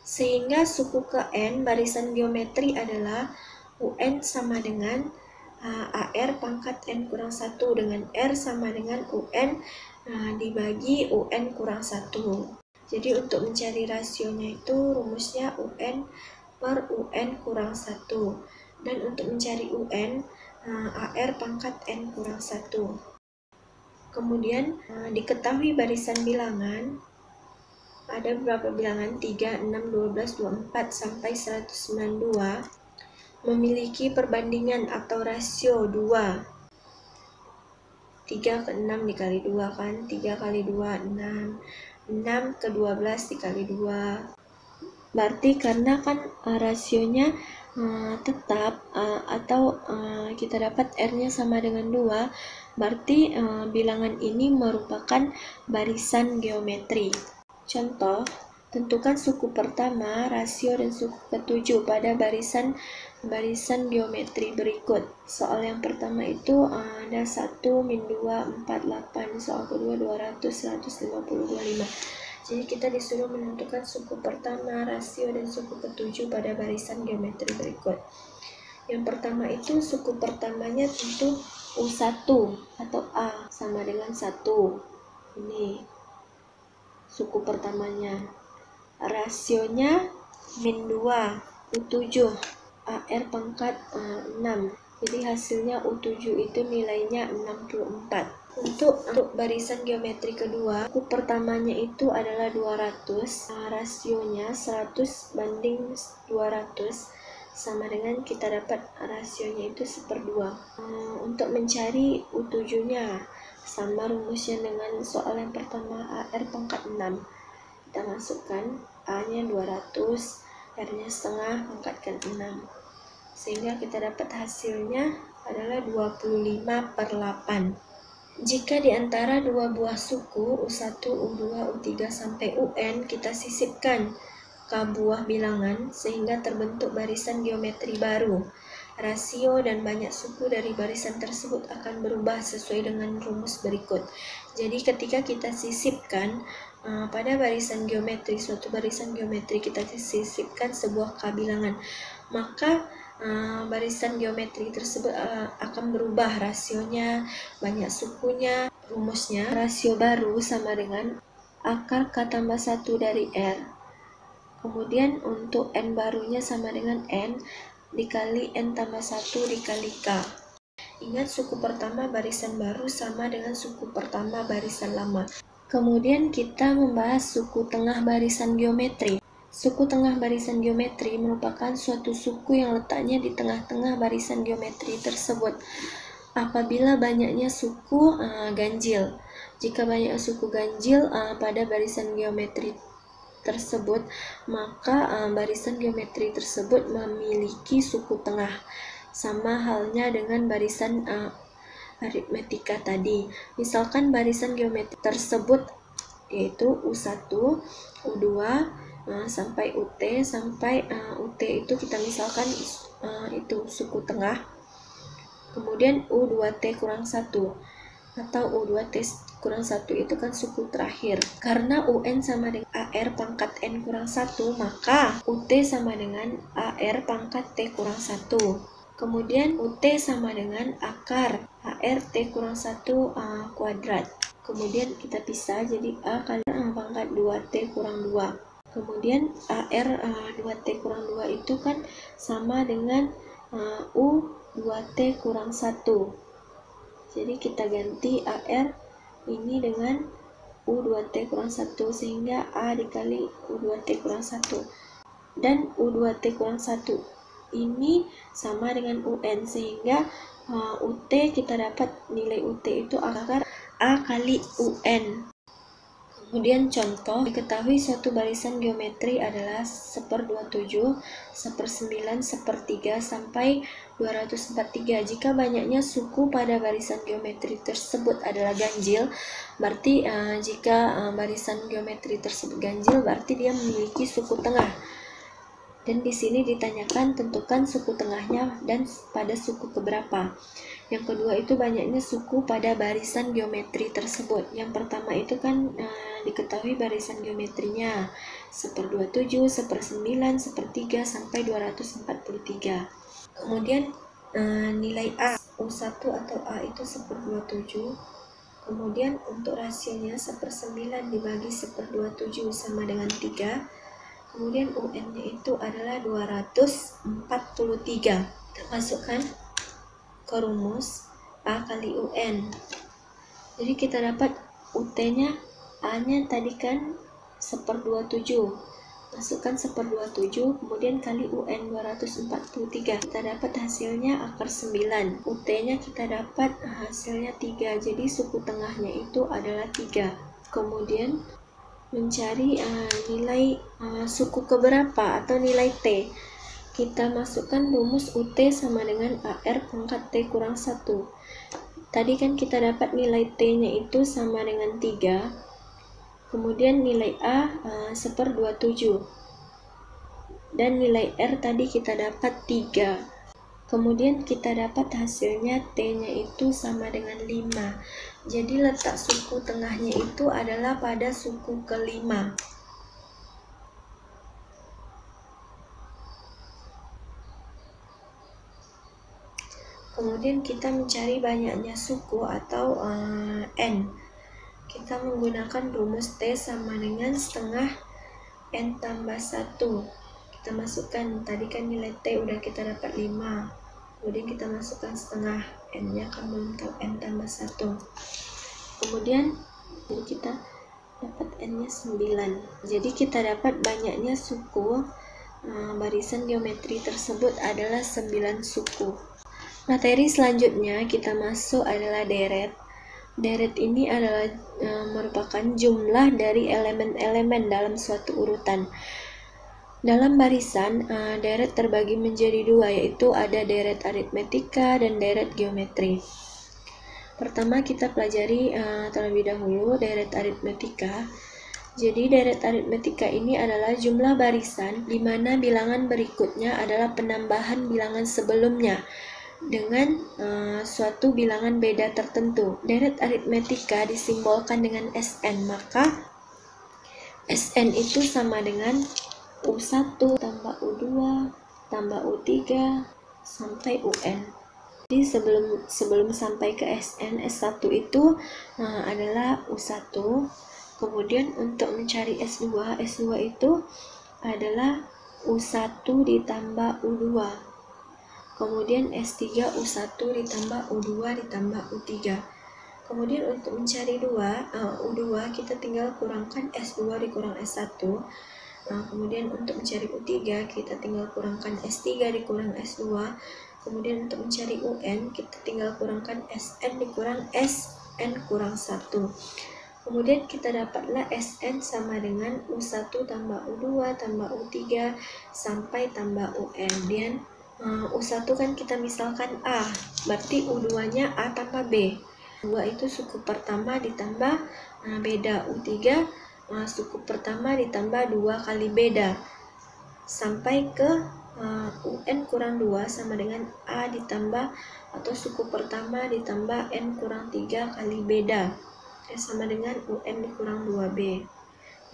Sehingga suku ke N barisan geometri adalah UN sama dengan AR pangkat N kurang 1 dengan R sama dengan UN dibagi UN kurang 1. Jadi untuk mencari rasionya itu rumusnya UN per UN kurang 1. Dan untuk mencari UN AR pangkat N kurang 1. Kemudian diketahui barisan bilangan ada beberapa bilangan 3, 6, 12, 24 sampai 192 memiliki perbandingan atau rasio 2. 3 ke 6 dikali 2 kan, 3 kali 2 6, 6 ke 12 dikali 2. Berarti karena kan rasionya tetap atau kita dapat R-nya sama dengan 2, berarti bilangan ini merupakan barisan geometri. Contoh, tentukan suku pertama, rasio, dan suku ketujuh pada barisan geometri berikut. Soal yang pertama itu ada 1, min 2, 4, 8. Soal kedua 200, 150, 25. Jadi kita disuruh menentukan suku pertama, rasio, dan suku ketujuh pada barisan geometri berikut. Yang pertama itu suku pertamanya tentu U1 atau A sama dengan 1. Ini suku pertamanya. Rasionya min 2, U7, AR pangkat 6. Jadi hasilnya U7 itu nilainya 64. Untuk barisan geometri kedua, suku pertamanya itu adalah 200, rasionya 100 banding 200, sama dengan kita dapat rasionya itu 1/2. Untuk mencari U7-nya, sama rumusnya dengan soal yang pertama, AR pangkat 6. Kita masukkan A-nya 200, R-nya setengah, pangkatkan 6. Sehingga kita dapat hasilnya adalah 25/8. Jika di antara dua buah suku U1, U2, U3 sampai UN kita sisipkan K buah bilangan sehingga terbentuk barisan geometri baru. Rasio dan banyak suku dari barisan tersebut akan berubah sesuai dengan rumus berikut. Jadi ketika kita sisipkan pada barisan geometri, suatu barisan geometri kita sisipkan sebuah K bilangan, maka barisan geometri tersebut akan berubah rasionya, banyak sukunya. Rumusnya, rasio baru sama dengan akar K tambah 1 dari R. Kemudian untuk N barunya sama dengan N dikali N tambah 1 dikali K. Ingat, suku pertama barisan baru sama dengan suku pertama barisan lama. Kemudian kita membahas suku tengah barisan geometri. Suku tengah barisan geometri merupakan suatu suku yang letaknya di tengah-tengah barisan geometri tersebut. Apabila banyaknya suku ganjil. Jika banyak suku ganjil pada barisan geometri tersebut, maka barisan geometri tersebut memiliki suku tengah. Sama halnya dengan barisan aritmetika tadi. Misalkan barisan geometri tersebut yaitu U1, U2, sampai UT, sampai UT itu kita misalkan itu suku tengah. Kemudian U2T kurang 1 atau U2T kurang 1 itu kan suku terakhir. Karena UN sama dengan AR pangkat N kurang 1, maka UT sama dengan AR pangkat T kurang 1. Kemudian UT sama dengan akar AR T kurang 1 kuadrat. Kemudian kita pisah jadi A kali pangkat 2T kurang 2. Kemudian AR 2T kurang 2 itu kan sama dengan U2T kurang 1. Jadi kita ganti AR ini dengan U2T kurang 1 sehingga A dikali U2T kurang 1. Dan U2T kurang 1 ini sama dengan UN sehingga UT kita dapat nilai UT itu akar A kali UN. Kemudian contoh, diketahui suatu barisan geometri adalah 1/27, 1/9, 1/3 sampai 243. Jika banyaknya suku pada barisan geometri tersebut adalah ganjil, berarti jika barisan geometri tersebut ganjil, berarti dia memiliki suku tengah. Dan di sini ditanyakan tentukan suku tengahnya dan pada suku keberapa. Yang kedua itu banyaknya suku pada barisan geometri tersebut. Yang pertama itu kan diketahui barisan geometrinya 1/27, 1/9, 1/3 sampai 243. Kemudian nilai A U1 atau A itu 1/27. Kemudian untuk rasionya 1/9 dibagi 1/27 sama dengan 3. Kemudian UN-nya itu adalah 243. Kita masukkan ke rumus A kali UN. Jadi kita dapat UT-nya, A-nya tadi kan 1/27. Masukkan 1/27, kemudian kali UN 243. Kita dapat hasilnya akar 9. UT-nya kita dapat hasilnya 3. Jadi suku tengahnya itu adalah 3. Kemudian mencari nilai suku keberapa atau nilai T. Kita masukkan rumus UT sama dengan AR pangkat T kurang 1. Tadi kan kita dapat nilai T-nya itu sama dengan 3. Kemudian nilai A 1/27. Dan nilai R tadi kita dapat 3. Kemudian kita dapat hasilnya T-nya itu sama dengan 5. Jadi letak suku tengahnya itu adalah pada suku kelima. Kemudian kita mencari banyaknya suku atau N. Kita menggunakan rumus T sama dengan setengah N tambah 1. Kita masukkan, tadi kan nilai T udah kita dapat 5. kemudian kita masukkan setengah n-nya, kan belum tahu n tambah 1. Kemudian jadi kita dapat n-nya 9. Jadi kita dapat banyaknya suku barisan geometri tersebut adalah 9 suku. Materi selanjutnya kita masuk adalah deret. Deret ini adalah merupakan jumlah dari elemen-elemen dalam suatu urutan. Dalam barisan, deret terbagi menjadi dua, yaitu ada deret aritmetika dan deret geometri. Pertama kita pelajari terlebih dahulu deret aritmetika. Jadi deret aritmetika ini adalah jumlah barisan di mana bilangan berikutnya adalah penambahan bilangan sebelumnya dengan suatu bilangan beda tertentu. Deret aritmetika disimbolkan dengan Sn, maka Sn itu sama dengan U1 tambah U2 tambah U3 sampai UN. Jadi sebelum sampai ke Sn, S1 itu adalah U1. Kemudian untuk mencari S2 itu adalah U1 ditambah U2. Kemudian S3 U1 ditambah U2 ditambah U3. Kemudian untuk mencari U2 kita tinggal kurangkan S2 dikurang S1. Kemudian untuk mencari U3 kita tinggal kurangkan S3 dikurang S2. Kemudian untuk mencari UN kita tinggal kurangkan Sn dikurang Sn kurang 1. Kemudian kita dapatlah Sn sama dengan U1 tambah U2 tambah U3 sampai tambah UN. Dan U1 kan kita misalkan A, berarti U2 nya A tambah B. 2 itu suku pertama ditambah beda. U3 suku pertama ditambah 2 kali beda sampai ke UN kurang 2 sama dengan A ditambah atau suku pertama ditambah N kurang 3 kali beda sama dengan UN dikurang 2B.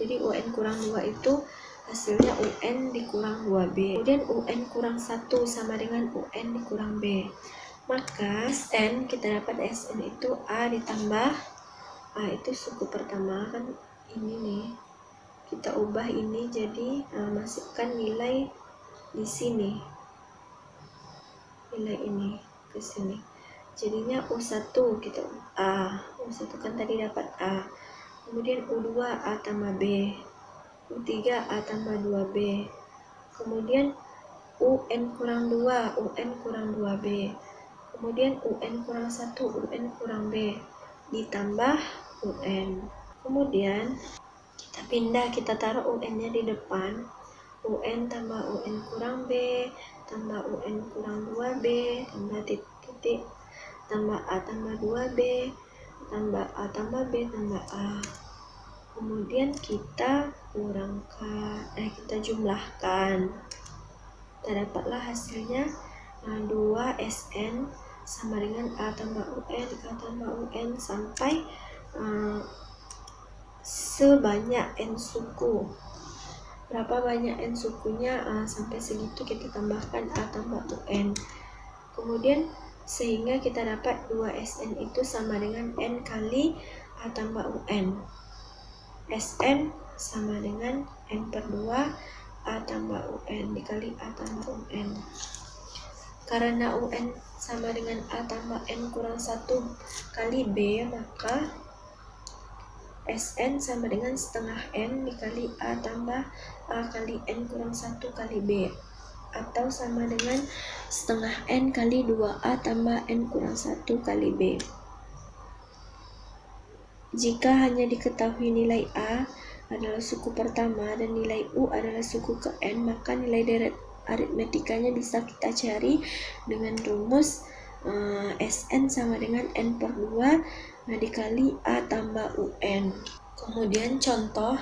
Jadi UN kurang 2 itu hasilnya UN dikurang 2B. Kemudian UN kurang 1 sama dengan UN dikurang B. Maka Sn kita dapat Sn itu A ditambah A itu suku pertama, kan ini nih. Kita ubah ini jadi masukkan nilai di sini. Nilai ini ke sini. Jadinya U1 kita A. U1 kan tadi dapat A. Kemudian U2 A tambah B. U3 A tambah 2B. Kemudian UN kurang 2, UN kurang 2B. Kemudian UN kurang 1, UN kurang B. Ditambah UN. Kemudian kita pindah, kita taruh UN-nya di depan. UN tambah UN kurang B, tambah UN kurang 2B, tambah titik, tambah A tambah 2B, tambah A tambah B, tambah A. Kemudian kita kurangkan, kita jumlahkan. Kita dapatlah hasilnya 2Sn sama dengan A tambah UN sampai sebanyak N suku. Berapa banyak N sukunya sampai segitu kita tambahkan A tambah UN. Kemudian sehingga kita dapat 2Sn itu sama dengan N kali A tambah UN. Sn sama dengan N per 2 A tambah UN dikali A tambah UN. Karena UN sama dengan A tambah N kurang 1 kali B, maka Sn sama dengan setengah N dikali A tambah A kali N kurang 1 kali B, atau sama dengan setengah N kali 2A tambah N kurang 1 kali B. Jika hanya diketahui nilai A adalah suku pertama dan nilai U adalah suku ke N, maka nilai deret aritmetikanya bisa kita cari dengan rumus Sn sama dengan N per 2 dikali A tambah UN. Kemudian contoh,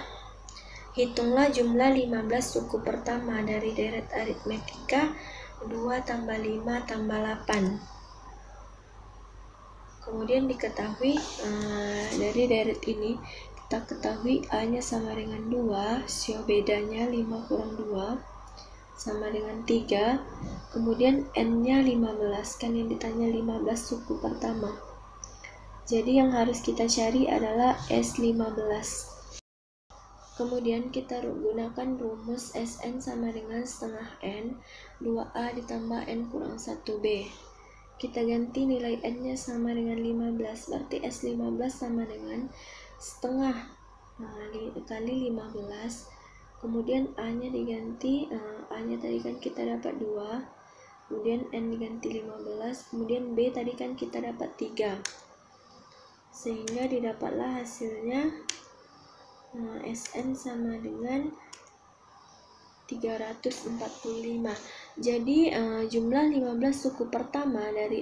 hitunglah jumlah 15 suku pertama dari deret aritmetika 2 tambah 5 tambah 8. Kemudian diketahui dari deret ini kita ketahui A-nya sama dengan 2, sio bedanya 5 kurang 2 sama dengan 3. Kemudian N-nya 15, kan yang ditanya 15 suku pertama. Jadi yang harus kita cari adalah S15. Kemudian kita gunakan rumus Sn sama dengan setengah N 2A ditambah N kurang 1B. Kita ganti nilai N nya sama dengan 15, berarti S15 sama dengan setengah kali 15. Kemudian A nya diganti, A nya tadi kan kita dapat 2, kemudian N diganti 15, kemudian B tadi kan kita dapat 3, sehingga didapatlah hasilnya Sn sama dengan 345. Jadi jumlah 15 suku pertama dari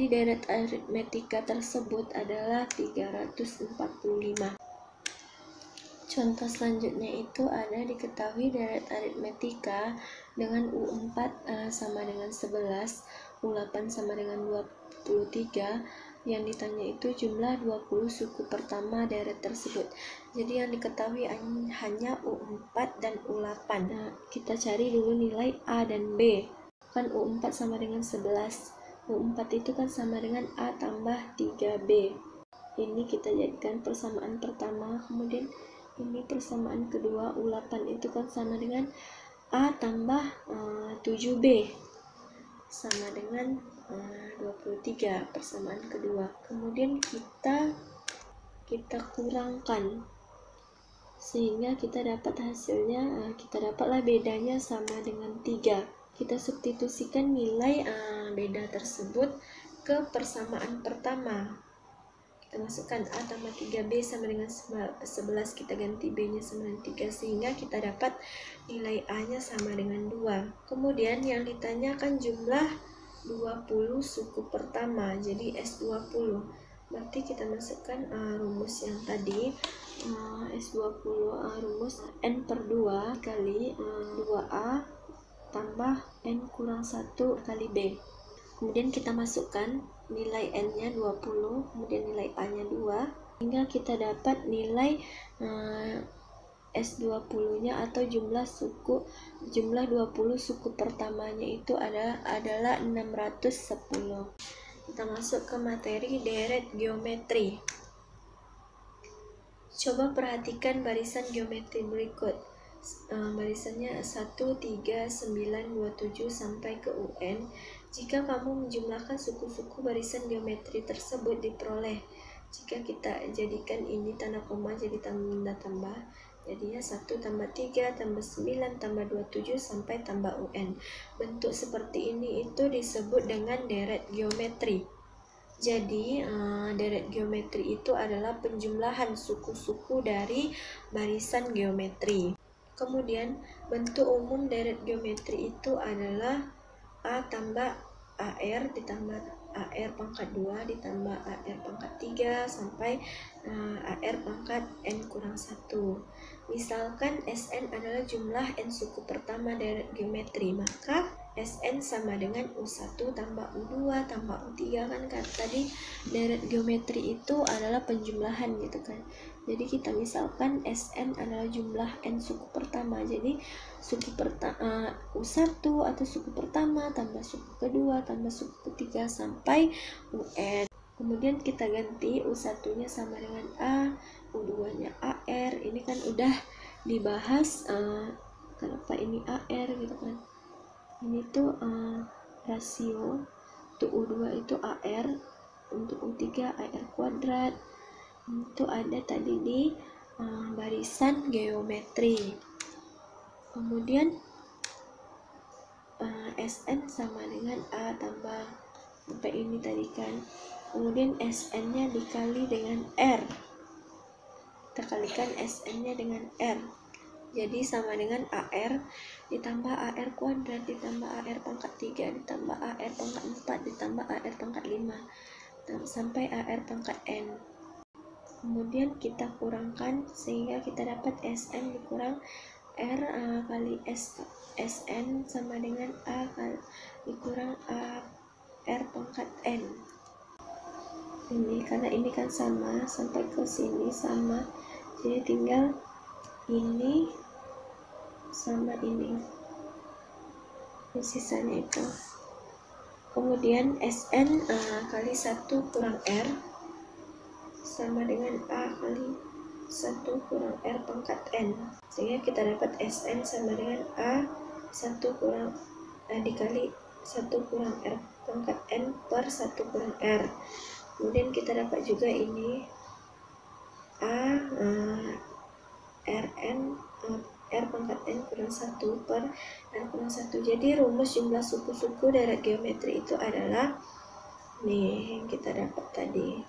deret aritmetika tersebut adalah 345. Contoh selanjutnya itu ada diketahui deret aritmetika dengan U4 sama dengan 11, U8 sama dengan 23. Yang ditanya itu jumlah 20 suku pertama deret tersebut. Jadi yang diketahui hanya U4 dan U8. Kita cari dulu nilai A dan B. Kan U4 sama dengan 11. U4 itu kan sama dengan A tambah 3B. Ini kita jadikan persamaan pertama. Kemudian ini persamaan kedua. U8 itu kan sama dengan A tambah 7B. Sama dengan 23 persamaan kedua. Kemudian kita kurangkan sehingga kita dapat hasilnya, kita dapatlah bedanya sama dengan 3. Kita substitusikan nilai beda tersebut ke persamaan pertama. Kita masukkan A tambah 3B sama dengan 11, kita ganti B nya sama dengan 3, sehingga kita dapat nilai A nya sama dengan 2. Kemudian yang ditanyakan jumlah 20 suku pertama, jadi S20. Berarti kita masukkan rumus yang tadi, S20 rumus N per 2 kali 2A tambah N kurang 1 kali B. Kemudian kita masukkan nilai N nya 20, kemudian nilai A nya 2, hingga kita dapat nilai S20 nya atau jumlah 20 suku pertamanya itu adalah 610. Kita masuk ke materi deret geometri. Coba perhatikan barisan geometri berikut. Barisannya 1, 3, 9, 27 sampai ke UN. Jika kamu menjumlahkan suku-suku barisan geometri tersebut diperoleh. Jika kita jadikan ini tanda koma jadi tanda tambah, jadinya 1 tambah 3 tambah 9 tambah 27 sampai tambah UN. Bentuk seperti ini itu disebut dengan deret geometri. Jadi deret geometri itu adalah penjumlahan suku-suku dari barisan geometri. Kemudian bentuk umum deret geometri itu adalah A tambah AR ditambah AR pangkat 2 ditambah AR pangkat 3 sampai AR pangkat N kurang 1. Misalkan Sn adalah jumlah N suku pertama deret geometri, maka Sn sama dengan U1 tambah U2 tambah U3, kan tadi deret geometri itu adalah penjumlahan gitu kan. Jadi kita misalkan Sn adalah jumlah N suku pertama, jadi suku U1 atau suku pertama tambah suku kedua tambah suku ketiga sampai UN. Kemudian kita ganti U1 nya sama dengan A, U2 nya AR. Ini kan udah dibahas kenapa ini AR gitu kan. Ini tuh rasio untuk U2 itu AR, untuk U3 AR kuadrat. Itu ada tadi di barisan geometri. Kemudian Sn sama dengan A tambah sampai ini tadi kan. Kemudian Sn nya dikali dengan R, kita kalikan Sn nya dengan R, jadi sama dengan AR ditambah AR kuadrat ditambah AR pangkat 3 ditambah AR pangkat 4 ditambah AR pangkat 5 sampai AR pangkat N. Kemudian kita kurangkan sehingga kita dapat Sn dikurang R kali Sn sama dengan A kali dikurang AR pangkat N. Ini karena ini kan sama sampai ke sini sama, jadi tinggal ini sama ini, sisanya itu. Kemudian Sn kali 1 kurang R sama dengan A kali 1 kurang R pangkat N, sehingga kita dapat Sn sama dengan A1 kurang dikali 1 kurang R pangkat N per 1 kurang R. Kemudian kita dapat juga ini R pangkat N kurang 1 per R kurang 1. Jadi rumus jumlah suku-suku deret geometri itu adalah nih yang kita dapat tadi.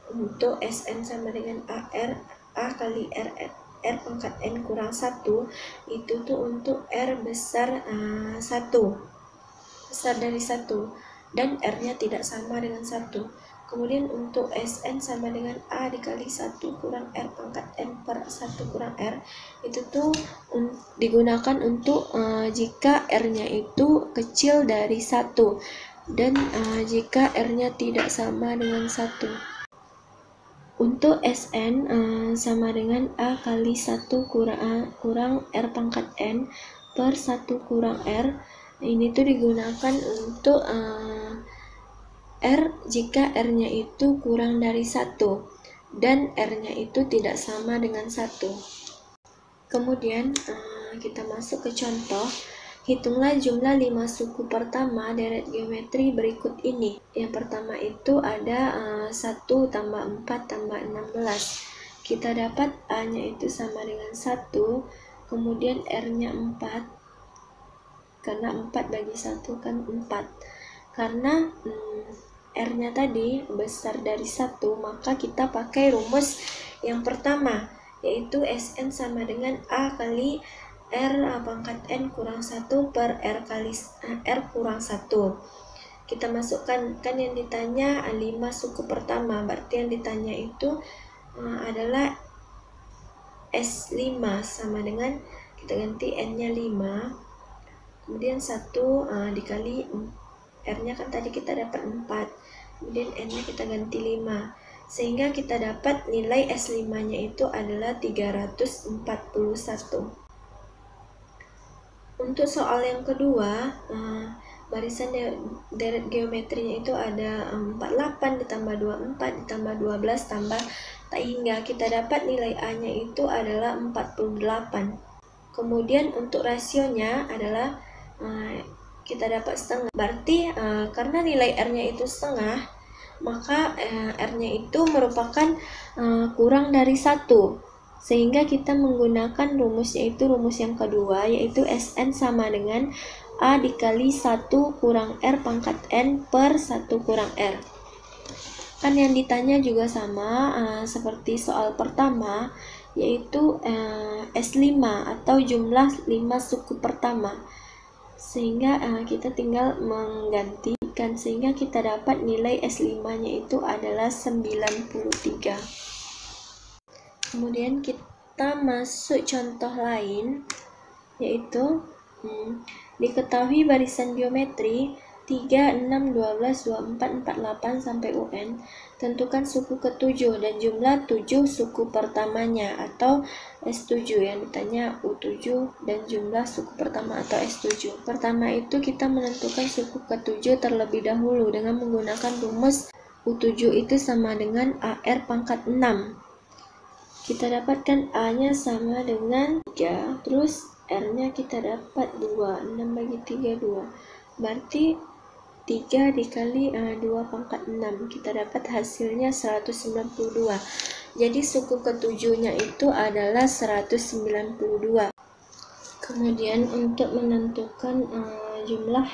Untuk Sn sama dengan A kali R pangkat N kurang 1, itu tuh untuk R besar 1, besar dari 1, dan R-nya tidak sama dengan 1. Kemudian untuk Sn sama dengan A dikali 1 kurang R pangkat N per 1 kurang R, itu tuh digunakan untuk jika R-nya itu kecil dari 1 dan jika R-nya tidak sama dengan 1. Untuk Sn sama dengan A kali 1 kurang R pangkat N per 1 kurang R. Ini tuh digunakan untuk R jika R-nya itu kurang dari 1 dan R-nya itu tidak sama dengan 1. Kemudian kita masuk ke contoh. Hitunglah jumlah 5 suku pertama deret geometri berikut ini. Yang pertama itu ada 1 tambah 4 tambah 16. Kita dapat A-nya itu sama dengan 1, kemudian R-nya 4. Karena 4 bagi 1 kan 4. Karena R-nya tadi besar dari 1, maka kita pakai rumus yang pertama, yaitu Sn sama dengan A kali R pangkat N kurang 1 per R kali R kurang 1. Kita masukkan, kan yang ditanya 5 suku pertama, berarti yang ditanya itu adalah S5 sama dengan, kita ganti N-nya 5, kemudian 1 dikali R-nya kan tadi kita dapat 4, kemudian N-nya kita ganti 5, sehingga kita dapat nilai S5-nya itu adalah 341. Untuk soal yang kedua, barisan deret geometrinya itu ada 48 ditambah 24 ditambah 12 tambah tak hingga. Kita dapat nilai A-nya itu adalah 48. Kemudian untuk rasionya adalah kita dapat setengah. Berarti karena nilai R-nya itu setengah, maka R-nya itu merupakan kurang dari 1. Sehingga kita menggunakan rumusnya itu rumus yang kedua, yaitu Sn sama dengan A dikali 1 kurang R pangkat N per 1 kurang R. Kan yang ditanya juga sama seperti soal pertama, yaitu S5 atau jumlah 5 suku pertama. Sehingga kita tinggal menggantikan, sehingga kita dapat nilai S5-nya itu adalah 93. Kemudian kita masuk contoh lain, yaitu diketahui barisan geometri 3, 6, 12, 24, 48 sampai UN. Tentukan suku ke-7 dan jumlah 7 suku pertamanya atau S7. Yang ditanya U7 dan jumlah suku pertama atau S7. Pertama itu kita menentukan suku ke-7 terlebih dahulu dengan menggunakan rumus U7 itu sama dengan AR pangkat 6. Kita dapatkan A-nya sama dengan 3, terus R-nya kita dapat 2, 6 bagi 3, 2. Berarti 3 dikali 2 pangkat 6, kita dapat hasilnya 192. Jadi suku ke-7-nya itu adalah 192. Kemudian untuk menentukan jumlah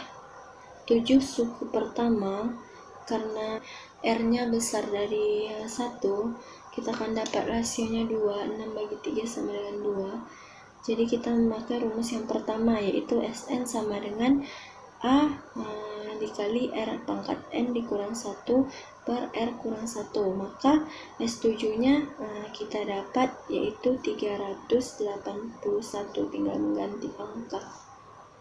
7 suku pertama, karena R-nya besar dari 1, kita akan dapat rasionya 2, 6 bagi 3 sama dengan 2. Jadi kita memakai rumus yang pertama, yaitu Sn sama dengan A dikali R pangkat N dikurang 1 per R kurang 1. Maka S7-nya kita dapat yaitu 381, tinggal mengganti angka.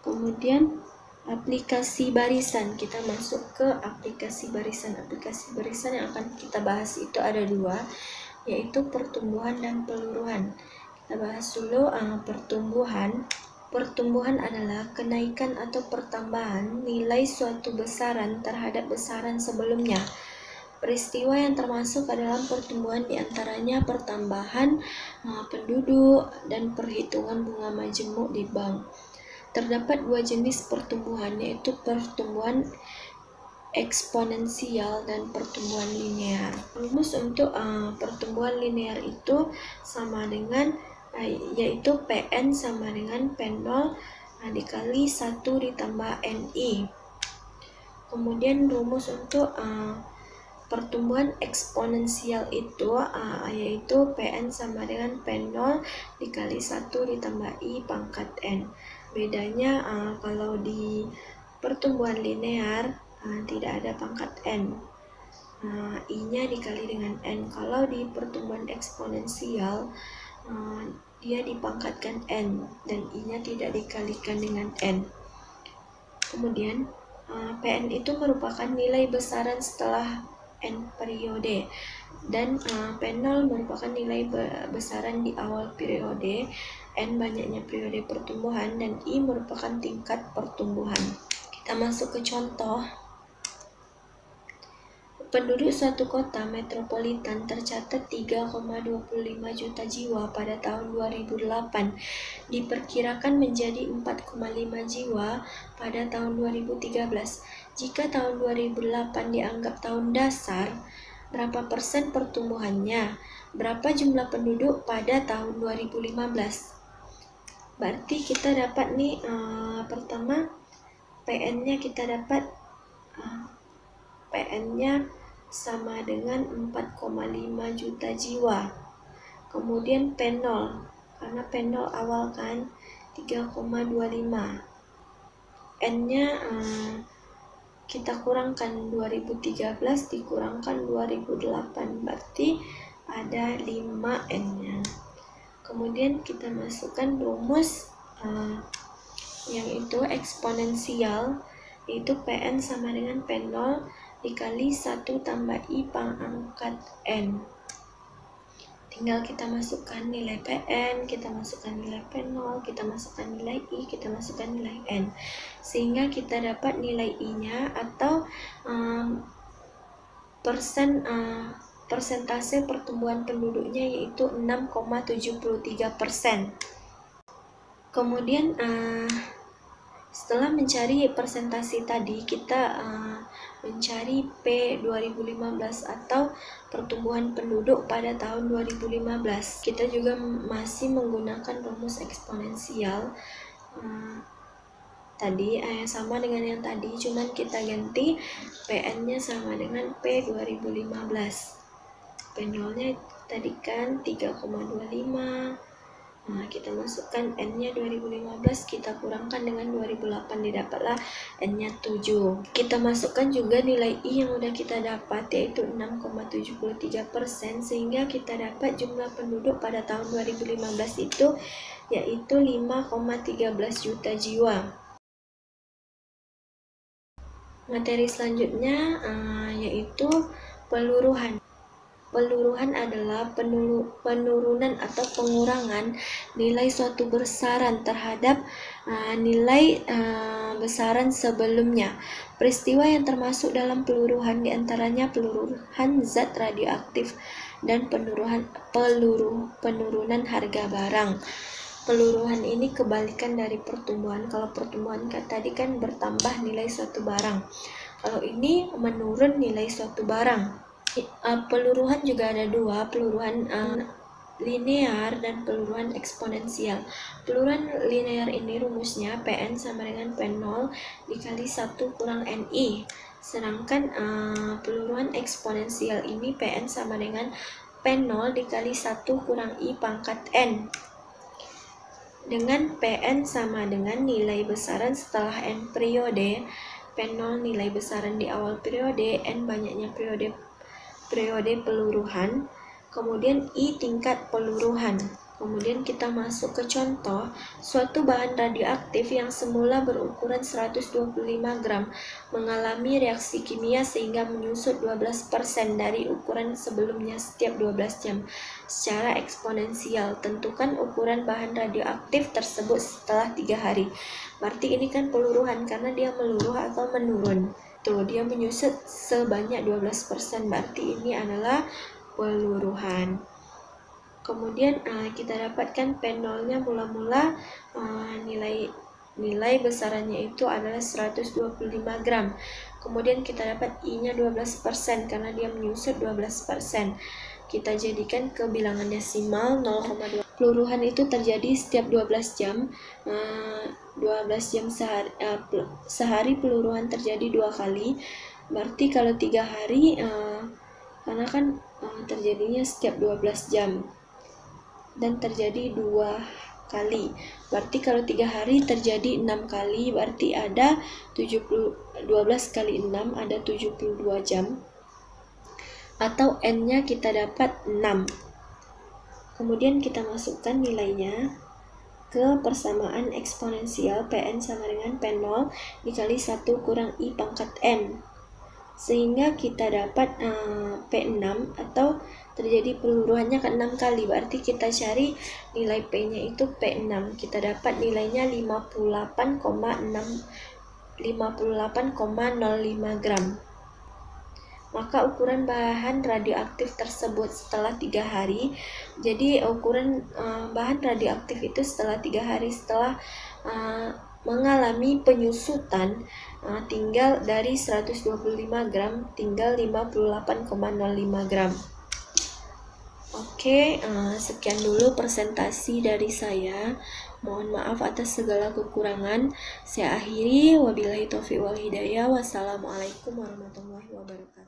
Kemudian aplikasi barisan, kita masuk ke aplikasi barisan. Aplikasi barisan yang akan kita bahas itu ada 2, yaitu pertumbuhan dan peluruhan. Kita bahas dulu pertumbuhan. Pertumbuhan adalah kenaikan atau pertambahan nilai suatu besaran terhadap besaran sebelumnya. Peristiwa yang termasuk ke dalam pertumbuhan diantaranya pertambahan penduduk dan perhitungan bunga majemuk di bank. Terdapat dua jenis pertumbuhan, yaitu pertumbuhan eksponensial dan pertumbuhan linear. Rumus untuk pertumbuhan linear itu sama dengan yaitu Pn sama dengan P0 dikali 1 ditambah Ni. Kemudian rumus untuk pertumbuhan eksponensial itu yaitu Pn sama dengan P0 dikali 1 ditambah I pangkat N. Bedanya kalau di pertumbuhan linear tidak ada pangkat N, I-nya dikali dengan N. Kalau di pertumbuhan eksponensial dia dipangkatkan N dan I-nya tidak dikalikan dengan N. Kemudian Pn itu merupakan nilai besaran setelah N periode, dan P0 merupakan nilai besaran di awal periode, N banyaknya periode pertumbuhan, dan I merupakan tingkat pertumbuhan. Kita masuk ke contoh. Penduduk suatu kota metropolitan tercatat 3,25 juta jiwa pada tahun 2008, diperkirakan menjadi 4,5 jiwa pada tahun 2013. Jika tahun 2008 dianggap tahun dasar, berapa persen pertumbuhannya? Berapa jumlah penduduk pada tahun 2015? Berarti kita dapat nih pertama PN-nya kita dapat PN-nya sama dengan 4,5 juta jiwa. Kemudian P0, karena P0 awal kan 3,25. N-nya kita kurangkan 2013 dikurangkan 2008, berarti ada 5 N-nya. Kemudian kita masukkan rumus yang itu eksponensial, yaitu Pn sama dengan P0 dikali 1 tambah I pangkat N. Tinggal kita masukkan nilai Pn, kita masukkan nilai P0, kita masukkan nilai I, kita masukkan nilai N, sehingga kita dapat nilai I-nya atau persentase pertumbuhan penduduknya, yaitu 6,73%. Kemudian setelah mencari persentase tadi, kita mencari P 2015 atau pertumbuhan penduduk pada tahun 2015. Kita juga masih menggunakan rumus eksponensial tadi, sama dengan yang tadi, cuman kita ganti PN-nya sama dengan P 2015. P0-nya tadi kan 3,25. Kita masukkan N-nya 2015, kita kurangkan dengan 2008, didapatlah N-nya 7. Kita masukkan juga nilai I yang udah kita dapat, yaitu 6,73%, sehingga kita dapat jumlah penduduk pada tahun 2015 itu yaitu 5,13 juta jiwa. Materi selanjutnya yaitu peluruhan. Peluruhan adalah penurunan atau pengurangan nilai suatu besaran terhadap nilai besaran sebelumnya. Peristiwa yang termasuk dalam peluruhan diantaranya peluruhan zat radioaktif dan penurunan harga barang. Peluruhan ini kebalikan dari pertumbuhan. Kalau pertumbuhan tadi kan bertambah nilai suatu barang, kalau ini menurun nilai suatu barang. Peluruhan juga ada dua, peluruhan linear dan peluruhan eksponensial. Peluruhan linear ini rumusnya Pn sama dengan P0 dikali 1 kurang Ni. Sedangkan peluruhan eksponensial ini Pn sama dengan P0 dikali 1 kurang I pangkat N. Dengan Pn sama dengan nilai besaran setelah N periode, P0 nilai besaran di awal periode, N banyaknya periode peluruhan, kemudian I tingkat peluruhan. Kemudian kita masuk ke contoh. Suatu bahan radioaktif yang semula berukuran 125 gram mengalami reaksi kimia sehingga menyusut 12% dari ukuran sebelumnya setiap 12 jam secara eksponensial. Tentukan ukuran bahan radioaktif tersebut setelah 3 hari. Berarti ini kan peluruhan karena dia meluruh atau menurun. Tuh, dia menyusut sebanyak 12%, berarti ini adalah peluruhan. Kemudian kita dapatkan P0-nya mula-mula nilai besarannya itu adalah 125 gram. Kemudian kita dapat I-nya 12% karena dia menyusut 12%. Kita jadikan ke bilangan desimal 0,2. Peluruhan itu terjadi setiap 12 jam. 12 jam sehari peluruhan terjadi 2 kali. Berarti kalau 3 hari karena kan terjadinya setiap 12 jam dan terjadi 2 kali. Berarti kalau 3 hari terjadi 6 kali, berarti ada 12 kali 6 ada 72 jam. Atau N-nya kita dapat 6. Kemudian kita masukkan nilainya ke persamaan eksponensial Pn sama dengan P0 dikali 1 kurang I pangkat N. Sehingga kita dapat P6 atau terjadi peluruhannya ke 6 kali. Berarti kita cari nilai P-nya itu P6. Kita dapat nilainya 58,05 gram. Maka ukuran bahan radioaktif tersebut setelah 3 hari. Jadi ukuran bahan radioaktif itu setelah 3 hari setelah mengalami penyusutan, tinggal dari 125 gram tinggal 58,05 gram. Oke, sekian dulu presentasi dari saya. Mohon maaf atas segala kekurangan. Saya akhiri, wabillahi taufiq wal hidayah. Wassalamualaikum warahmatullahi wabarakatuh.